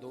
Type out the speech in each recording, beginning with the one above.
2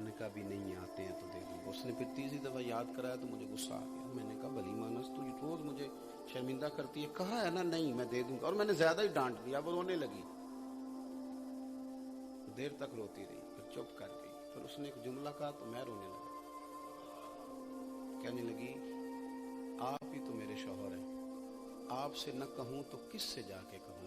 میں نے کہا ابھی نہیں آتے ہیں تو دے دوں گا. اس نے پھر تیسری دفعہ یاد کرایا تو مجھے غصہ آ گیا. میں نے کہا بھلی مانس تو روز مجھے شرمندہ کرتی ہے, کہا ہے نا نہیں میں دے دوں گا. اور میں نے زیادہ ہی ڈانٹ دیا, وہ رونے لگی, دیر تک روتی رہی, پھر چپ کر گئی. پھر اس نے ایک جملہ کہا تو میں رونے لگا. کہنے لگی آپ ہی تو میرے شوہر ہیں, آپ سے نہ کہوں تو کس سے جا کے کہوں.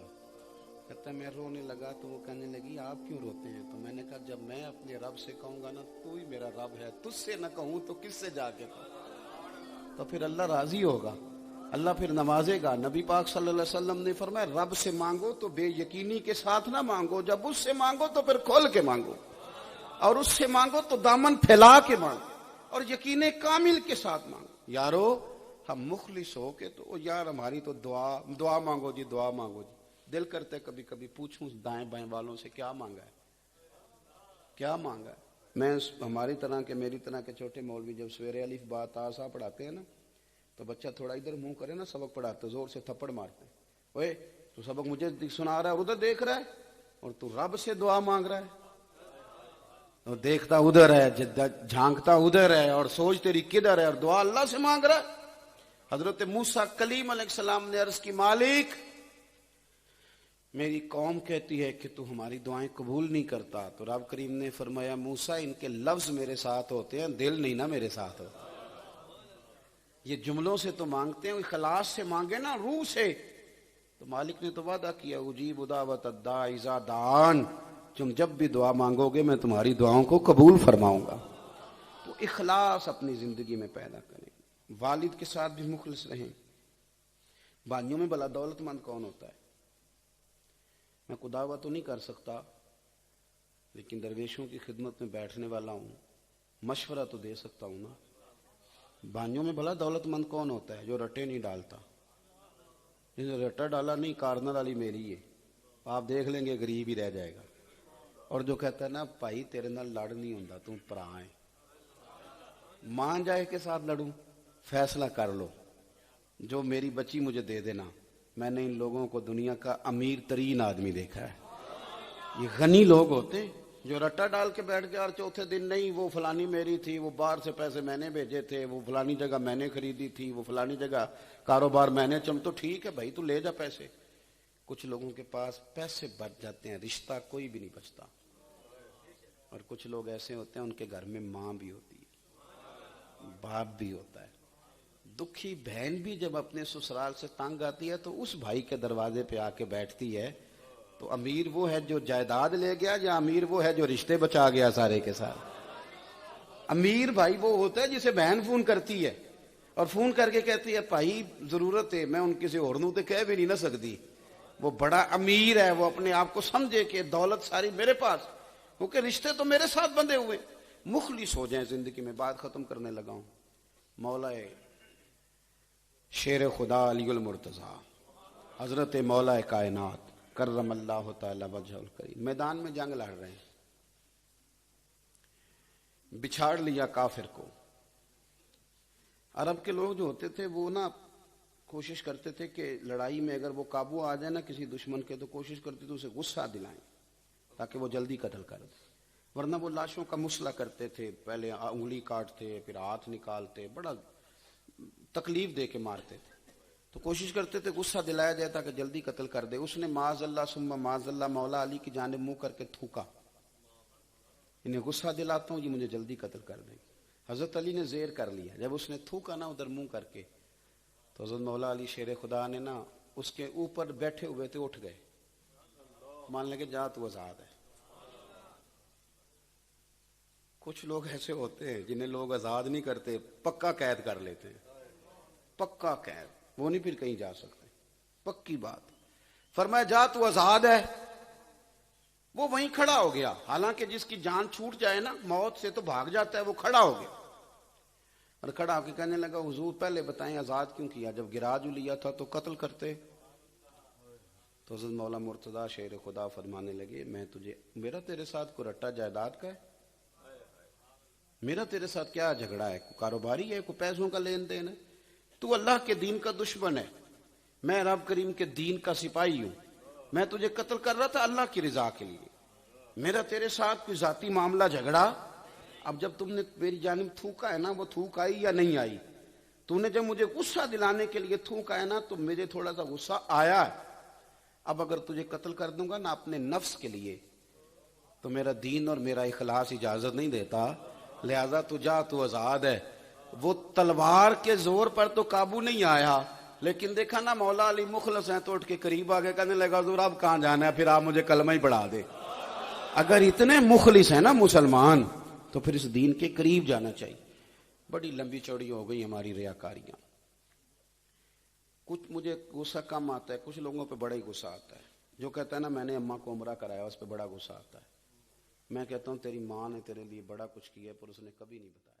کہتا ہے میں رونے لگا تو وہ کہنے لگی آپ کیوں روتے ہیں. تو میں نے کہا جب میں اپنے رب سے کہوں گا نا تو ہی میرا رب ہے, تجھ سے نہ کہوں تو کس سے جا کے کہوں. تو پھر اللہ راضی ہوگا, اللہ پھر نوازے گا. نبی پاک صلی اللہ علیہ وسلم نے فرمایا رب سے مانگو تو بے یقینی کے ساتھ نہ مانگو, جب اس سے مانگو تو پھر کھول کے مانگو, اور اس سے مانگو تو دامن پھیلا کے مانگو, اور یقین کامل کے ساتھ مانگو. یارو ہم مخلص ہو کے تو یار ہماری تو دعا مانگو جی, دعا مانگو جی. دل کرتے کبھی کبھی پوچھوں دائیں بائیں والوں سے کیا مانگا ہے, کیا مانگا ہے. میں ہماری طرح کے میری طرح کے چھوٹے مولوی جب سویرے الف با تا سا پڑھاتے ہیں نا تو بچہ تھوڑا ادھر منہ کرے نا سبق پڑھاتے زور سے تھپڑ مارتے ہیں, اوے تو سبق مجھے سنا رہا ہے ادھر دیکھ رہا ہے, اور تو رب سے دعا مانگ رہا ہے, اور دیکھتا ادھر ہے, جھانکتا ادھر ہے, اور سوچ تیری کدھر ہے, اور دعا اللہ سے مانگ رہا ہے. حضرت موسیٰ کلیم علیہ السلام نے عرض کی مالک میری قوم کہتی ہے کہ تو ہماری دعائیں قبول نہیں کرتا. تو رب کریم نے فرمایا موسیٰ ان کے لفظ میرے ساتھ ہوتے ہیں, دل نہیں نا میرے ساتھ ہوتا. یہ جملوں سے تو مانگتے ہیں, اخلاص سے مانگے نا روح سے. تو مالک نے تو وعدہ کیا اجیب دعوت الداع اذا دعان, تم جب بھی دعا مانگو گے میں تمہاری دعاؤں کو قبول فرماؤں گا. تو اخلاص اپنی زندگی میں پیدا کریں, والد کے ساتھ بھی مخلص رہیں. بانیوں میں بلا دولت مند کون ہوتا ہے؟ میں کو دعویٰ تو نہیں کر سکتا لیکن درویشوں کی خدمت میں بیٹھنے والا ہوں, مشورہ تو دے سکتا ہوں نا. بانیوں میں بھلا دولت مند کون ہوتا ہے؟ جو رٹے نہیں ڈالتا. جس نے رٹا ڈالا نہیں کارنر والی میری ہے, آپ دیکھ لیں گے غریب ہی رہ جائے گا. اور جو کہتا ہے نا بھائی تیرے نال لڑ نہیں ہوتا, تم پرا ہے, مان جائے کے ساتھ لڑوں, فیصلہ کر لو, جو میری بچی مجھے دے دینا. میں نے ان لوگوں کو دنیا کا امیر ترین آدمی دیکھا ہے. یہ غنی لوگ ہوتے جو رٹا ڈال کے بیٹھ گیا اور چوتھے دن نہیں وہ فلانی میری تھی, وہ باہر سے پیسے میں نے بھیجے تھے, وہ فلانی جگہ میں نے خریدی تھی, وہ فلانی جگہ کاروبار میں نے تو ٹھیک ہے بھائی تو لے جا پیسے. کچھ لوگوں کے پاس پیسے بچ جاتے ہیں, رشتہ کوئی بھی نہیں بچتا. اور کچھ لوگ ایسے ہوتے ہیں ان کے گھر میں ماں بھی ہوتی ہے, باپ بھی ہوتا ہے. دکھی بہن بھی جب اپنے سسرال سے تنگ آتی ہے تو اس بھائی کے دروازے پہ آ کے بیٹھتی ہے. تو امیر وہ ہے جو جائیداد لے گیا یا امیر وہ ہے جو رشتے بچا گیا سارے کے ساتھ؟ امیر بھائی وہ ہوتا ہے جسے بہن فون کرتی ہے اور فون کر کے کہتی ہے بھائی ضرورت ہے, میں ان کسی اور نو تو کہہ بھی نہیں نہ سکتی. وہ بڑا امیر ہے, وہ اپنے آپ کو سمجھے کہ دولت ساری میرے پاس, کیونکہ رشتے تو میرے ساتھ بندھے ہوئے. مخلص ہو جائیں زندگی میں. بات ختم کرنے لگا ہوں. مولا شیر خدا علی المرتضیٰ حضرت مولا کائنات کرم اللہ تعالی وجہ الکریم میدان میں جنگ لڑ رہے ہیں. بچھاڑ لیا کافر کو. عرب کے لوگ جو ہوتے تھے وہ نا کوشش کرتے تھے کہ لڑائی میں اگر وہ قابو آ جائے نا کسی دشمن کے تو کوشش کرتے تھے اسے غصہ دلائیں تاکہ وہ جلدی قتل کر دے, ورنہ وہ لاشوں کا مسئلہ کرتے تھے. پہلے انگلی کاٹتے, پھر ہاتھ نکالتے, بڑا تکلیف دے کے مارتے تھے. تو کوشش کرتے تھے غصہ دلایا جائے تاکہ جلدی قتل کر دے. اس نے معاذ اللہ ثم معاذ اللہ مولا علی کی جانب منہ کر کے تھوکا, انہیں غصہ دلاتا ہوں یہ مجھے جلدی قتل کر دیں. حضرت علی نے زیر کر لیا. جب اس نے تھوکا نا ادھر منہ کر کے تو حضرت مولا علی شیر خدا نے نا اس کے اوپر بیٹھے ہوئے تھے اٹھ گئے, مان لگے جا تو آزاد ہے. کچھ لوگ ایسے ہوتے ہیں جنہیں لوگ آزاد نہیں کرتے, پکا قید کر لیتے ہیں. پکا قید, وہ نہیں پھر کہیں جا سکتے. پکی بات. فرمایا جا تو آزاد ہے. وہ وہیں کھڑا ہو گیا. حالانکہ جس کی جان چھوٹ جائے نا موت سے تو بھاگ جاتا ہے, وہ کھڑا ہو گیا اور کھڑا ہو کے کہنے لگا حضور پہلے بتائیں آزاد کیوں کیا, جب گرا جو لیا تھا تو قتل کرتے. تو حضرت مولا مرتضیٰ شیر خدا فرمانے لگے میں تجھے, میرا تیرے ساتھ کوئی رٹا جائیداد کا ہے, میرا تیرے ساتھ کیا جھگڑا ہے, کوئی کاروباری ہے, کوئی پیسوں کا لین دین ہے؟ تو اللہ کے دین کا دشمن ہے, میں رب کریم کے دین کا سپاہی ہوں. میں تجھے قتل کر رہا تھا اللہ کی رضا کے لیے. میرا تیرے ساتھ کوئی ذاتی معاملہ جھگڑا اب جب تم نے میری جانب تھوکا ہے نا، وہ تھوک آئی یا نہیں آئی؟ تم نے جب مجھے غصہ دلانے کے لیے تھوکا ہے نا، تو مجھے تھوڑا سا غصہ آیا ہے۔ اب اگر تجھے قتل کر دوں گا نا اپنے نفس کے لیے، تو میرا دین اور میرا اخلاص اجازت نہیں دیتا، لہذا تو جا، تو آزاد ہے۔ وہ تلوار کے زور پر تو قابو نہیں آیا، لیکن دیکھا نا مولا علی مخلص ہیں تو اٹھ کے قریب آ کے کہنے لگا حضور اب کہاں جانا ہے، پھر آپ مجھے کلمہ ہی پڑھا دے۔ اگر اتنے مخلص ہیں نا مسلمان تو پھر اس دین کے قریب جانا چاہیے۔ بڑی لمبی چوڑی ہو گئی ہماری ریاکاریاں۔ کچھ مجھے غصہ کم آتا ہے، کچھ لوگوں پہ بڑا ہی غصہ آتا ہے۔ جو کہتا ہے نا میں نے اماں کو عمرہ کرایا، اس پہ بڑا غصہ آتا ہے۔ میں کہتا ہوں تیری ماں نے تیرے لیے بڑا کچھ کیا ہے پر اس نے کبھی نہیں بتایا۔